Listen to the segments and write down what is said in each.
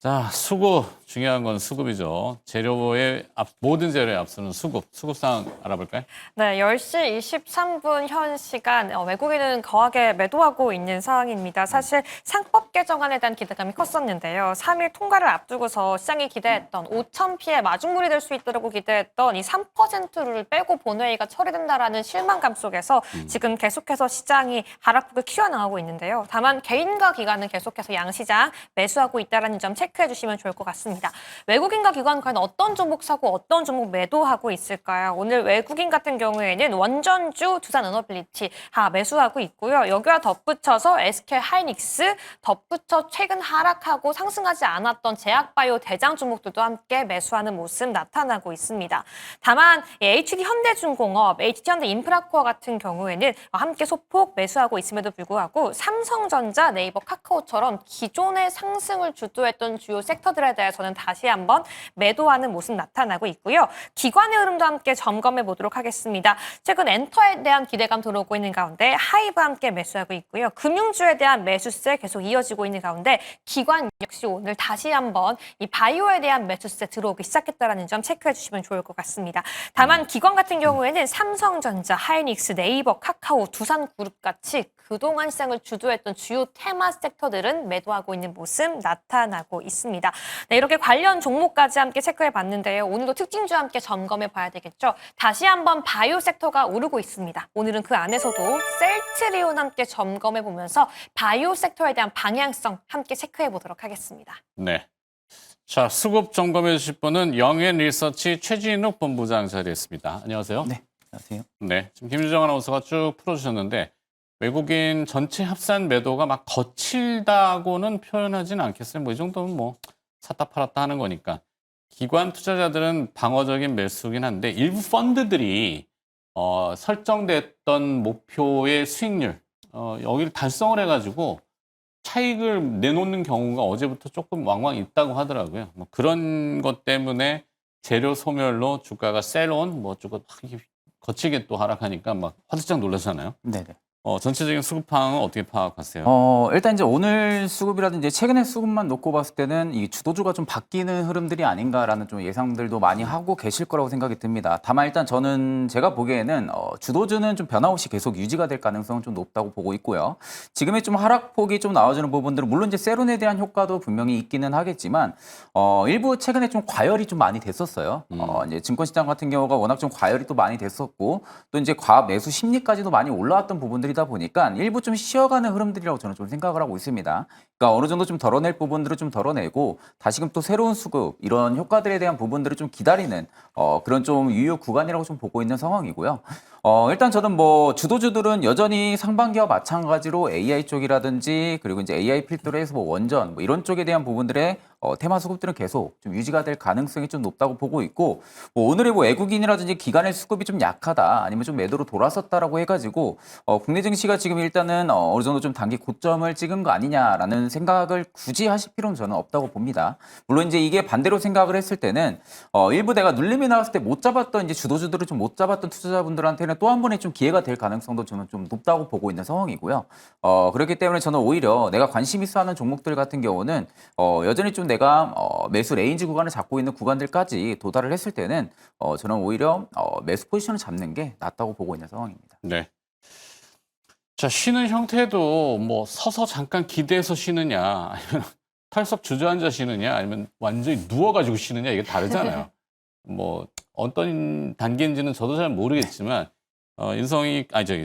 자, 수급. 중요한 건 수급이죠. 모든 재료에 앞서는 수급. 수급 상황 알아볼까요? 네, 10시 23분 현 시간 외국인은 거하게 매도하고 있는 상황입니다. 사실 상법 개정안에 대한 기대감이 컸었는데요. 3일 통과를 앞두고서 시장이 기대했던 5천 피해 마중물이 될 수 있도록 기대했던 이 3%를 빼고 본회의가 처리된다라는 실망감 속에서 지금 계속해서 시장이 하락폭을 키워나가고 있는데요. 다만 개인과 기관은 계속해서 양시장 매수하고 있다는 점 체크해 주시면 좋을 것 같습니다. 외국인과 기관 과연 어떤 종목 사고 어떤 종목 매도하고 있을까요? 오늘 외국인 같은 경우에는 원전주, 두산에너빌리티 매수하고 있고요. 여기와 덧붙여서 SK하이닉스, 덧붙여 최근 하락하고 상승하지 않았던 제약바이오 대장 종목들도 함께 매수하는 모습 나타나고 있습니다. 다만 HD 현대중공업, HD 현대인프라코어 같은 경우에는 함께 소폭 매수하고 있음에도 불구하고 삼성전자, 네이버, 카카오처럼 기존의 상승을 주도했던 주요 섹터들에 대해서는 다시 한번 매도하는 모습 나타나고 있고요. 기관의 흐름도 함께 점검해 보도록 하겠습니다. 최근 엔터에 대한 기대감 들어오고 있는 가운데 하이브와 함께 매수하고 있고요. 금융주에 대한 매수세 계속 이어지고 있는 가운데 기관 역시 오늘 다시 한번 이 바이오에 대한 매수세 들어오기 시작했다는 점 체크해 주시면 좋을 것 같습니다. 다만 기관 같은 경우에는 삼성전자, 하이닉스, 네이버, 카카오, 두산그룹 같이 그동안 시장을 주도했던 주요 테마 섹터들은 매도하고 있는 모습 나타나고 있습니다. 네, 이렇게 관련 종목까지 함께 체크해 봤는데요. 오늘도 특징주 함께 점검해 봐야 되겠죠. 다시 한번 바이오 섹터가 오르고 있습니다. 오늘은 그 안에서도 셀트리온 함께 점검해 보면서 바이오 섹터에 대한 방향성 함께 체크해 보도록 하겠습니다. 네. 자, 수급 점검해 주실 분은 영앤리서치 최진욱 본부장 자리했습니다. 안녕하세요. 네, 안녕하세요. 네. 지금 김유정 아나운서가 쭉 풀어주셨는데 외국인 전체 합산 매도가 막 거칠다고는 표현하지는 않겠어요. 뭐 이 정도면 뭐 샀다 팔았다 하는 거니까. 기관 투자자들은 방어적인 매수긴 한데 일부 펀드들이 설정됐던 목표의 수익률 여기를 달성을 해가지고 차익을 내놓는 경우가 어제부터 조금 왕왕 있다고 하더라고요. 뭐 그런 것 때문에 재료 소멸로 주가가 셀온 뭐 조금 거치게 또 하락하니까 막 화들짝 놀라잖아요. 네네. 전체적인 수급 상황은 어떻게 파악하세요? 일단 이제 오늘 수급이라든지 최근의 수급만 놓고 봤을 때는 이 주도주가 좀 바뀌는 흐름들이 아닌가라는 좀 예상들도 많이 하고 계실 거라고 생각이 듭니다. 다만 일단 제가 보기에는 주도주는 좀 변화 없이 계속 유지가 될 가능성은 좀 높다고 보고 있고요. 지금의 좀 하락폭이 좀 나와주는 부분들은 물론 이제 세론에 대한 효과도 분명히 있기는 하겠지만 일부 최근에 좀 과열이 좀 많이 됐었어요. 이제 증권시장 같은 경우가 워낙 좀 과열이 또 많이 됐었고 또 이제 과매수 심리까지도 많이 올라왔던 부분들이다 보니까 일부 좀 쉬어가는 흐름들이라고 저는 좀 생각을 하고 있습니다. 그러니까 어느 정도 좀 덜어낼 부분들을 좀 덜어내고 다시금 또 새로운 수급 이런 효과들에 대한 부분들을 좀 기다리는 그런 좀 유효 구간이라고 좀 보고 있는 상황이고요. 일단 저는 뭐 주도주들은 여전히 상반기와 마찬가지로 AI 쪽이라든지 그리고 이제 AI 필두로 해서 뭐 원전 뭐 이런 쪽에 대한 부분들의 테마 수급들은 계속 좀 유지가 될 가능성이 좀 높다고 보고 있고 뭐 오늘의 뭐 외국인이라든지 기관의 수급이 좀 약하다 아니면 좀 매도로 돌아섰다라고 해가지고 국내 증시가 지금 일단은 어느 정도 좀 단기 고점을 찍은 거 아니냐라는 생각을 굳이 하실 필요는 저는 없다고 봅니다. 물론 이제 이게 반대로 생각을 했을 때는 일부 내가 눌림이 나왔을 때 못 잡았던 이제 주도주들을 좀 못 잡았던 투자자분들한테는 또 한 번의 좀 기회가 될 가능성도 저는 좀 높다고 보고 있는 상황이고요. 그렇기 때문에 저는 오히려 내가 관심 있어 하는 종목들 같은 경우는 여전히 좀 내가 매수 레인지 구간을 잡고 있는 구간들까지 도달을 했을 때는 저는 오히려 매수 포지션을 잡는 게 낫다고 보고 있는 상황입니다. 네. 자, 쉬는 형태도 뭐 서서 잠깐 기대서 쉬느냐, 아니면 털썩 주저앉아 쉬느냐, 아니면 완전히 누워가지고 쉬느냐, 이게 다르잖아요. 뭐 어떤 단계인지는 저도 잘 모르겠지만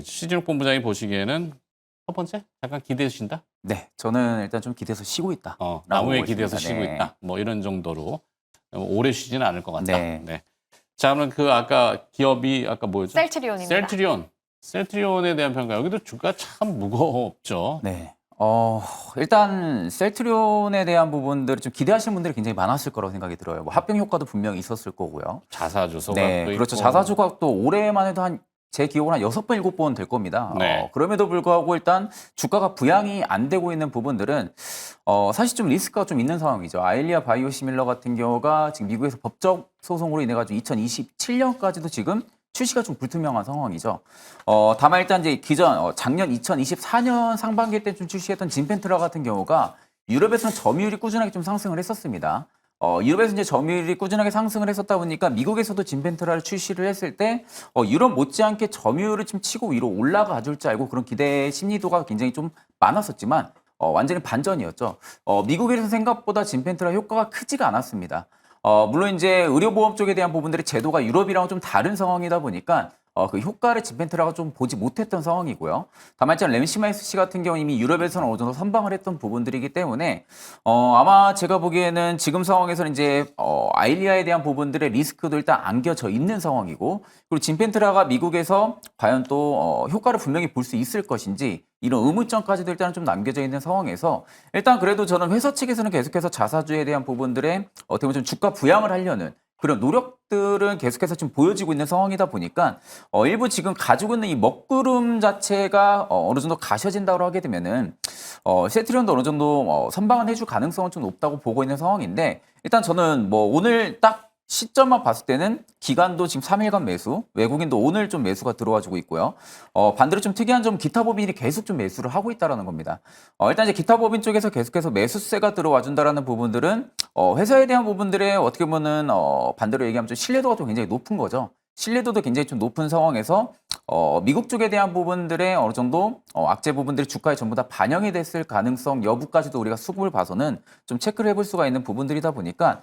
시진욱 본부장이 보시기에는 첫 번째 잠깐 기대서 쉰다. 네, 저는 일단 좀 기대서 쉬고 있다. 나무에 기대서 쉬고 네. 있다. 뭐 이런 정도로 오래 쉬지는 않을 것 같다. 네. 네. 자, 그러면 아까 기업이 아까 뭐였죠? 셀트리온입니다. 셀트리온에 대한 평가. 여기도 주가 참 무겁죠. 네. 일단 셀트리온에 대한 부분들을 좀 기대하시는 분들이 굉장히 많았을 거라고 생각이 들어요. 뭐 합병 효과도 분명히 있었을 거고요. 자사주 소각도 네, 그렇죠. 있고. 자사주 소각도 올해만 해도 제 기억으로 한 6번, 7번 될 겁니다. 네. 그럼에도 불구하고 일단 주가가 부양이 안 되고 있는 부분들은 사실 좀 리스크가 좀 있는 상황이죠. 아일리아 바이오시밀러 같은 경우가 지금 미국에서 법적 소송으로 인해 가지고 2027년까지도 지금 출시가 좀 불투명한 상황이죠. 다만 일단 이제 작년 2024년 상반기 때 좀 출시했던 진펜트라 같은 경우가 유럽에서는 점유율이 꾸준하게 좀 상승을 했었습니다. 유럽에서 이제 점유율이 꾸준하게 상승을 했었다 보니까 미국에서도 진펜트라를 출시를 했을 때 유럽 못지않게 점유율을 좀 치고 위로 올라가 줄 줄 알고 그런 기대 심리도가 굉장히 좀 많았었지만 완전히 반전이었죠. 미국에서 생각보다 진펜트라 효과가 크지가 않았습니다. 물론 이제 의료보험 쪽에 대한 부분들의 제도가 유럽이랑은 좀 다른 상황이다 보니까 그 효과를 진펜트라가 좀 보지 못했던 상황이고요. 다만 일단 램시마이스 같은 경우 이미 유럽에서는 어느 정도 선방을 했던 부분들이기 때문에 아마 제가 보기에는 지금 상황에서는 이제 아일리아에 대한 부분들의 리스크도 일단 안겨져 있는 상황이고 그리고 진펜트라가 미국에서 과연 또 효과를 분명히 볼 수 있을 것인지 이런 의문점까지도 일단은 좀 남겨져 있는 상황에서 일단 그래도 저는 회사 측에서는 계속해서 자사주에 대한 부분들에 어떻게 보면 좀 주가 부양을 하려는 그런 노력들은 계속해서 좀 보여지고 있는 상황이다 보니까 일부 지금 가지고 있는 이 먹구름 자체가 어느 정도 가셔진다고 하게 되면은 세트리온도 어느 정도 선방을 해줄 가능성은 좀 높다고 보고 있는 상황인데 일단 저는 뭐 오늘 딱 시점만 봤을 때는 기관도 지금 3일간 매수, 외국인도 오늘 좀 매수가 들어와주고 있고요. 반대로 좀 특이한 점 기타 법인이 계속 좀 매수를 하고 있다라는 겁니다. 일단 이제 기타 법인 쪽에서 계속해서 매수세가 들어와준다라는 부분들은 회사에 대한 부분들에 어떻게 보면은 반대로 얘기하면 좀 신뢰도가 좀 굉장히 높은 거죠. 신뢰도도 굉장히 좀 높은 상황에서 미국 쪽에 대한 부분들의 어느 정도 악재 부분들이 주가에 전부 다 반영이 됐을 가능성 여부까지도 우리가 수급을 봐서는 좀 체크를 해볼 수가 있는 부분들이다 보니까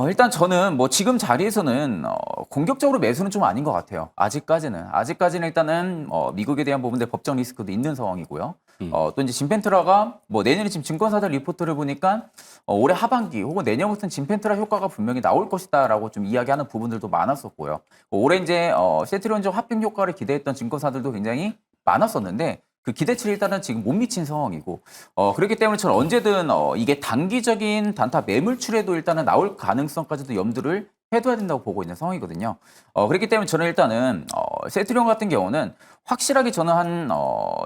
일단 저는 뭐 지금 자리에서는 공격적으로 매수는 좀 아닌 것 같아요. 아직까지는 일단은 미국에 대한 부분들 법적 리스크도 있는 상황이고요. 또 이제 진펜트라가 뭐 내년에 지금 증권사들 리포트를 보니까 올해 하반기 혹은 내년부터는 진펜트라 효과가 분명히 나올 것이다라고 좀 이야기하는 부분들도 많았었고요. 올해 이제 세트리온적 합병 효과를 기대했던 증권사들도 굉장히 많았었는데 그 기대치를 일단은 지금 못 미친 상황이고 그렇기 때문에 저는 언제든 이게 단기적인 단타 매물출에도 일단은 나올 가능성까지도 염두를 해둬야 된다고 보고 있는 상황이거든요. 그렇기 때문에 저는 일단은 세트리온 같은 경우는 확실하게 저는 한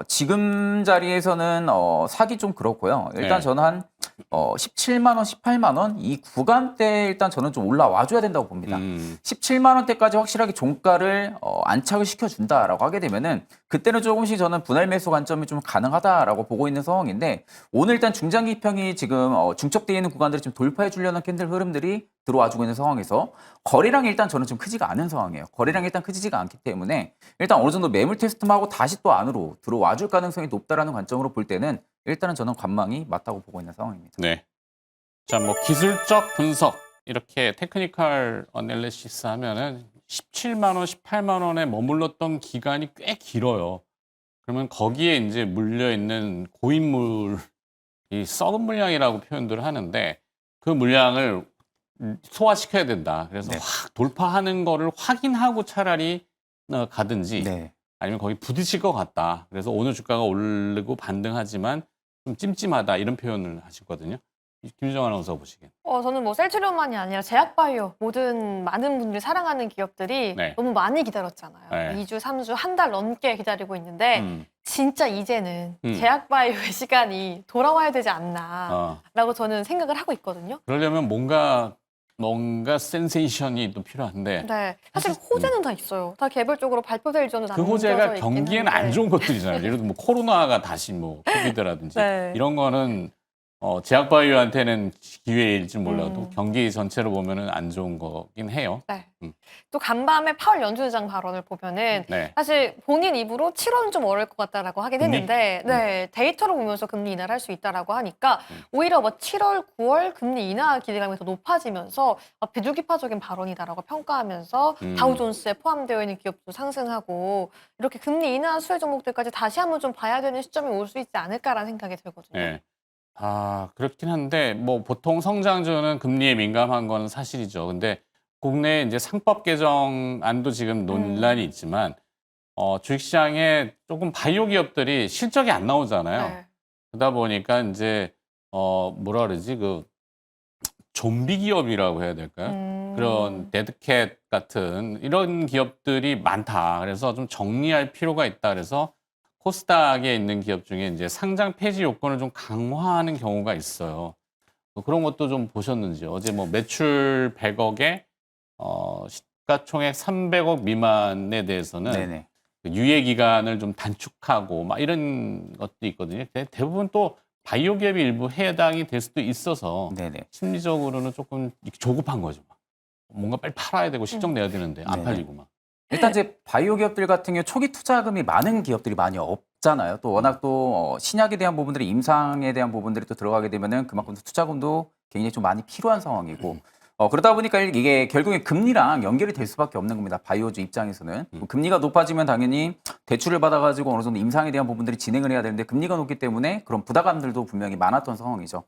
지금 자리에서는 사기 좀 그렇고요. 일단 네. 저는 한 17만 원, 18만 원 이 구간대 일단 저는 좀 올라와 줘야 된다고 봅니다. 17만 원대까지 확실하게 종가를 안착을 시켜준다라고 하게 되면은 그때는 조금씩 저는 분할 매수 관점이 좀 가능하다라고 보고 있는 상황인데 오늘 일단 중장기평이 지금 중첩되어 있는 구간들을 좀 돌파해 주려는 캔들 흐름들이 들어와주고 있는 상황에서 거래량이 일단 저는 좀 크지가 않은 상황이에요. 거래량이 일단 크지가 않기 때문에 일단 어느 정도 매물 테스트만 하고 다시 또 안으로 들어와 줄 가능성이 높다라는 관점으로 볼 때는 일단은 저는 관망이 맞다고 보고 있는 상황입니다. 네. 자, 뭐 기술적 분석 이렇게 테크니컬 어널리시스 하면은 17만 원, 18만 원에 머물렀던 기간이 꽤 길어요. 그러면 거기에 이제 물려 있는 고인물, 이 썩은 물량이라고 표현들을 하는데 그 물량을 소화시켜야 된다. 그래서 네. 확 돌파하는 거를 확인하고 차라리 가든지 네. 아니면 거기 부딪힐 것 같다. 그래서 오늘 주가가 오르고 반등하지만 좀 찜찜하다 이런 표현을 하시거든요. 김유정 아나운서 보시기엔. 저는 뭐 셀트리온만이 아니라 제약바이오 많은 분들이 사랑하는 기업들이 네. 너무 많이 기다렸잖아요. 네. 2주, 3주, 한 달 넘게 기다리고 있는데 진짜 이제는 음. 제약바이오의 시간이 돌아와야 되지 않나라고 저는 생각을 하고 있거든요. 그러려면 뭔가 센세이션이 또 필요한데 네, 사실 호재는 다 있어요. 다 개별적으로 발표될 전에 그 호재가 있긴 경기에는 한데. 안 좋은 것들이잖아요. 예를 들어 뭐 코로나가 다시 뭐 코비드라든지 네. 이런 거는 제약바이오한테는 기회일지 몰라도 경기 전체로 보면은 안 좋은 거긴 해요. 네. 음. 또 간밤에 파월 연준의장 발언을 보면은 네. 사실 본인 입으로 7월은 좀 어려울 것 같다라고 하긴 금리? 했는데 네, 데이터를 보면서 금리 인하를 할 수 있다라고 하니까 오히려 뭐 7월, 9월 금리 인하 기대감이 더 높아지면서 비둘기파적인 발언이다라고 평가하면서 다우존스에 포함되어 있는 기업도 상승하고 이렇게 금리 인하 수혜 종목들까지 다시 한번 좀 봐야 되는 시점이 올 수 있지 않을까라는 생각이 들거든요. 네. 그렇긴 한데 뭐 보통 성장주는 금리에 민감한 건 사실이죠. 근데 국내 이제 상법 개정안도 지금 논란이 있지만 주식시장에 조금 바이오 기업들이 실적이 안 나오잖아요. 네. 그러다 보니까 이제 뭐라 그러지 그 좀비 기업이라고 해야 될까요? 그런 데드캣 같은 이런 기업들이 많다. 그래서 좀 정리할 필요가 있다. 그래서 코스닥에 있는 기업 중에 이제 상장 폐지 요건을 좀 강화하는 경우가 있어요. 그런 것도 좀 보셨는지. 어제 뭐 매출 100억에 시가총액 300억 미만에 대해서는 네네. 그 유예 기간을 좀 단축하고 막 이런 것도 있거든요. 대부분 또 바이오 갭이 일부 해당이 될 수도 있어서 네네. 심리적으로는 조금 이렇게 조급한 거죠. 뭔가 빨리 팔아야 되고 실적 내야 되는데 안 네네. 팔리고 막. 일단 이제 바이오 기업들 같은 경우 초기 투자금이 많은 기업들이 많이 없잖아요. 또 워낙 또 신약에 대한 부분들이 임상에 대한 부분들이 또 들어가게 되면은 그만큼 투자금도 굉장히 좀 많이 필요한 상황이고 그러다 보니까 이게 결국에 금리랑 연결이 될 수밖에 없는 겁니다. 바이오주 입장에서는 금리가 높아지면 당연히 대출을 받아가지고 어느 정도 임상에 대한 부분들이 진행을 해야 되는데 금리가 높기 때문에 그런 부담감들도 분명히 많았던 상황이죠.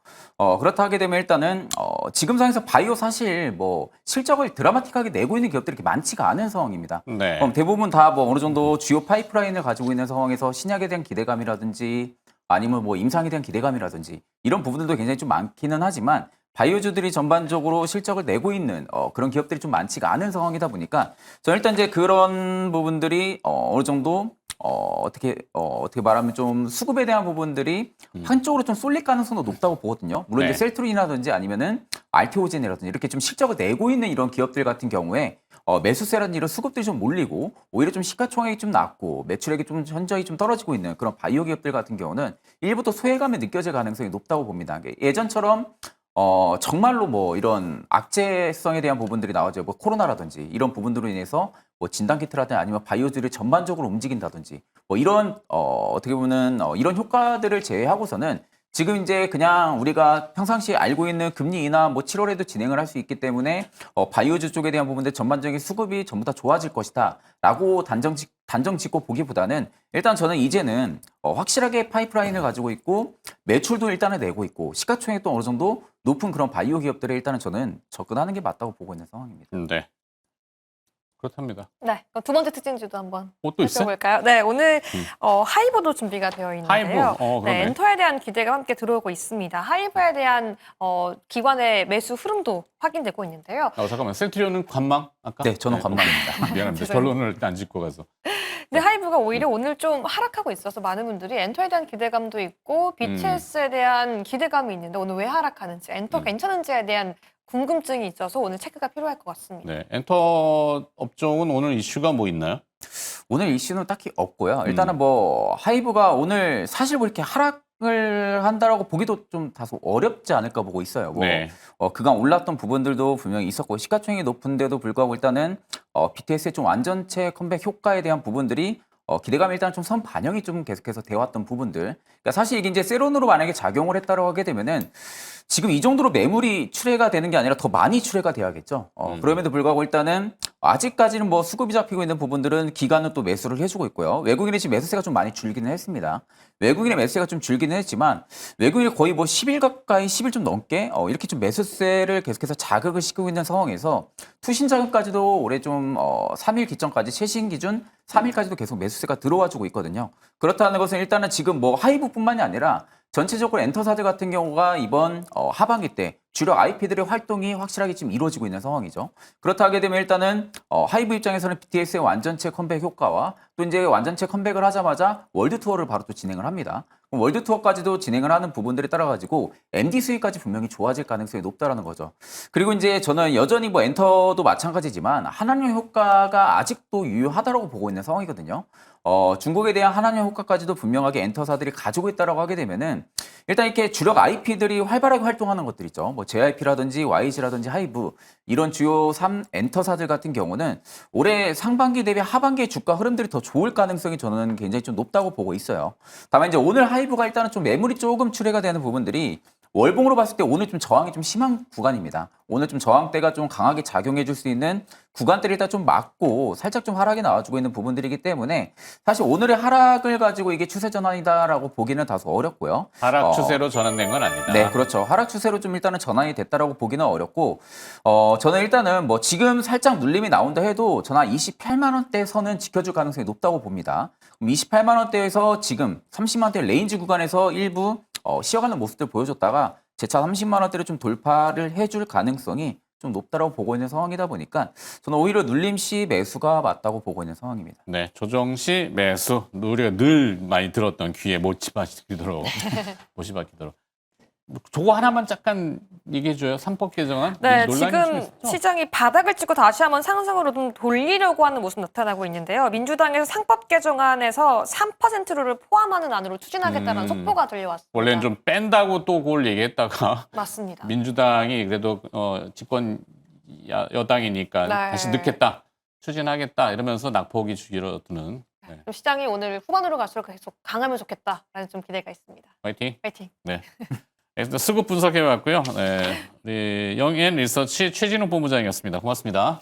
그렇다 하게 되면 일단은 지금 상황에서 바이오 사실 뭐 실적을 드라마틱하게 내고 있는 기업들이 그렇게 많지가 않은 상황입니다. 네. 대부분 다 뭐 어느 정도 주요 파이프라인을 가지고 있는 상황에서 신약에 대한 기대감이라든지 아니면 뭐 임상에 대한 기대감이라든지 이런 부분들도 굉장히 좀 많기는 하지만 바이오주들이 전반적으로 실적을 내고 있는 그런 기업들이 좀 많지가 않은 상황이다 보니까 저는 일단 이제 그런 부분들이 어느 정도 어떻게 말하면 좀 수급에 대한 부분들이 한쪽으로 좀 쏠릴 가능성도 높다고 보거든요. 물론 네. 이제 셀트린이라든지 아니면은 알테오젠이라든지 이렇게 좀 실적을 내고 있는 이런 기업들 같은 경우에 매수세라든지 이런 수급들이 좀 몰리고 오히려 좀 시가총액이 좀 낮고 매출액이 좀 현저히 좀 떨어지고 있는 그런 바이오 기업들 같은 경우는 일부터 소외감이 느껴질 가능성이 높다고 봅니다. 예전처럼 정말로 뭐 이런 악재성에 대한 부분들이 나오죠. 뭐 코로나라든지 이런 부분들로 인해서 뭐 진단키트라든지 아니면 바이오주를 전반적으로 움직인다든지 뭐 이런 어떻게 보면 이런 효과들을 제외하고서는 지금 이제 그냥 우리가 평상시에 알고 있는 금리 인하 뭐 7월에도 진행을 할 수 있기 때문에 바이오주 쪽에 대한 부분들 전반적인 수급이 전부 다 좋아질 것이다라고 단정 짓고 보기보다는 일단 저는 이제는 확실하게 파이프라인을 가지고 있고 매출도 일단은 내고 있고 시가총액도 어느 정도 높은 그런 바이오 기업들에 일단은 저는 접근하는 게 맞다고 보고 있는 상황입니다. 네. 그렇답니다. 네, 그럼 두 번째 특징주도 한번 또 있어요? 살펴볼까요? 네, 오늘 하이브도 준비가 되어 있는데요. 하이브? 그러네. 네, 엔터에 대한 기대가 함께 들어오고 있습니다. 하이브에 대한 기관의 매수 흐름도 확인되고 있는데요. 잠깐만. 셀트리온은 관망? 아까? 네, 저는 관망입니다. 미안합니다. 죄송합니다. 결론을 일단 안 짓고 가서. 근데 하이브가 오히려 오늘 좀 하락하고 있어서 많은 분들이 엔터에 대한 기대감도 있고 BTS에 대한 기대감이 있는데 오늘 왜 하락하는지, 엔터 괜찮은지에 대한 궁금증이 있어서 오늘 체크가 필요할 것 같습니다. 네. 엔터 업종은 오늘 이슈가 뭐 있나요? 오늘 이슈는 딱히 없고요. 일단은 뭐 하이브가 오늘 사실 뭐 이렇게 하락을 한다라고 보기도 좀 다소 어렵지 않을까 보고 있어요. 뭐 네. 그간 올랐던 부분들도 분명히 있었고 시가총액이 높은데도 불구하고 일단은 BTS의 좀 완전체 컴백 효과에 대한 부분들이 기대감이 일단 좀 선 반영이 좀 계속해서 되어 왔던 부분들. 그러니까 사실 이게 이제 세론으로 만약에 작용을 했다고 하게 되면은 지금 이 정도로 매물이 출회가 되는 게 아니라 더 많이 출회가 돼야겠죠. 그럼에도 불구하고 일단은 아직까지는 뭐 수급이 잡히고 있는 부분들은 기관은 또 매수를 해주고 있고요. 외국인의 지금 매수세가 좀 많이 줄기는 했습니다. 외국인의 매수세가 좀 줄기는 했지만 외국인이 거의 뭐 10일 가까이 10일 좀 넘게 이렇게 좀 매수세를 계속해서 자극을 시키고 있는 상황에서 투신 자금까지도 올해 좀 3일 기점까지 최신 기준 3일까지도 계속 매수세가 들어와 주고 있거든요. 그렇다는 것은 일단은 지금 뭐 하이브뿐만이 아니라 전체적으로 엔터사들 같은 경우가 이번 하반기 때 주력 IP들의 활동이 확실하게 지금 이루어지고 있는 상황이죠. 그렇다 하게 되면 일단은 하이브 입장에서는 BTS의 완전체 컴백 효과와 또 이제 완전체 컴백을 하자마자 월드 투어를 바로 또 진행을 합니다. 그럼 월드 투어까지도 진행을 하는 부분들에 따라 가지고 MD 수익까지 분명히 좋아질 가능성이 높다라는 거죠. 그리고 이제 저는 여전히 뭐 엔터도 마찬가지지만 한한령 효과가 아직도 유효하다라고 보고 있는 상황이거든요. 중국에 대한 한한령 효과까지도 분명하게 엔터사들이 가지고 있다라고 하게 되면은 일단 이렇게 주력 IP들이 활발하게 활동하는 것들 있죠. 뭐 JYP라든지 YG라든지 하이브 이런 주요 3 엔터사들 같은 경우는 올해 상반기 대비 하반기의 주가 흐름들이 더 좋을 가능성이 저는 굉장히 좀 높다고 보고 있어요. 다만 이제 오늘 하이브가 일단은 좀 매물이 조금 출회가 되는 부분들이 월봉으로 봤을 때 오늘 좀 저항이 좀 심한 구간입니다. 오늘 좀 저항대가 좀 강하게 작용해 줄 수 있는 구간대를 일단 좀 막고 살짝 좀 하락이 나와주고 있는 부분들이기 때문에 사실 오늘의 하락을 가지고 이게 추세 전환이다라고 보기는 다소 어렵고요. 하락 추세로 전환된 건 아니다. 네, 그렇죠. 하락 추세로 좀 일단은 전환이 됐다라고 보기는 어렵고, 저는 일단은 뭐 지금 살짝 눌림이 나온다 해도 저는 한 28만 원대 선은 지켜줄 가능성이 높다고 봅니다. 그럼 28만 원대에서 지금 30만 원대 레인지 구간에서 일부 쉬어가는 모습들 보여줬다가 재차 30만 원대를 좀 돌파를 해줄 가능성이 좀 높다라고 보고 있는 상황이다 보니까 저는 오히려 눌림 시 매수가 맞다고 보고 있는 상황입니다. 네, 조정 시 매수. 우리가 늘 많이 들었던 귀에 못이 박히도록 저거 하나만 잠깐 얘기해줘요. 3법 개정안. 네, 논란이 좀 지금 있었죠? 시장이 바닥을 찍고 다시 한번 상승으로 좀 돌리려고 하는 모습 나타나고 있는데요. 민주당에서 상법 개정안에서 3%를 포함하는 안으로 추진하겠다는 속보가 들려왔습니다. 원래는 좀 뺀다고 또 그걸 얘기했다가 맞습니다. 민주당이 그래도 집권 여당이니까 네. 다시 넣겠다, 추진하겠다 이러면서 낙폭이 줄어드는. 네. 좀 시장이 오늘 후반으로 갈수록 계속 강하면 좋겠다라는 좀 기대가 있습니다. 화이팅. 파이팅. 네. 일단 수급 분석해봤고요. 네. 우리 영앤 리서치 최진욱 본부장이었습니다. 고맙습니다.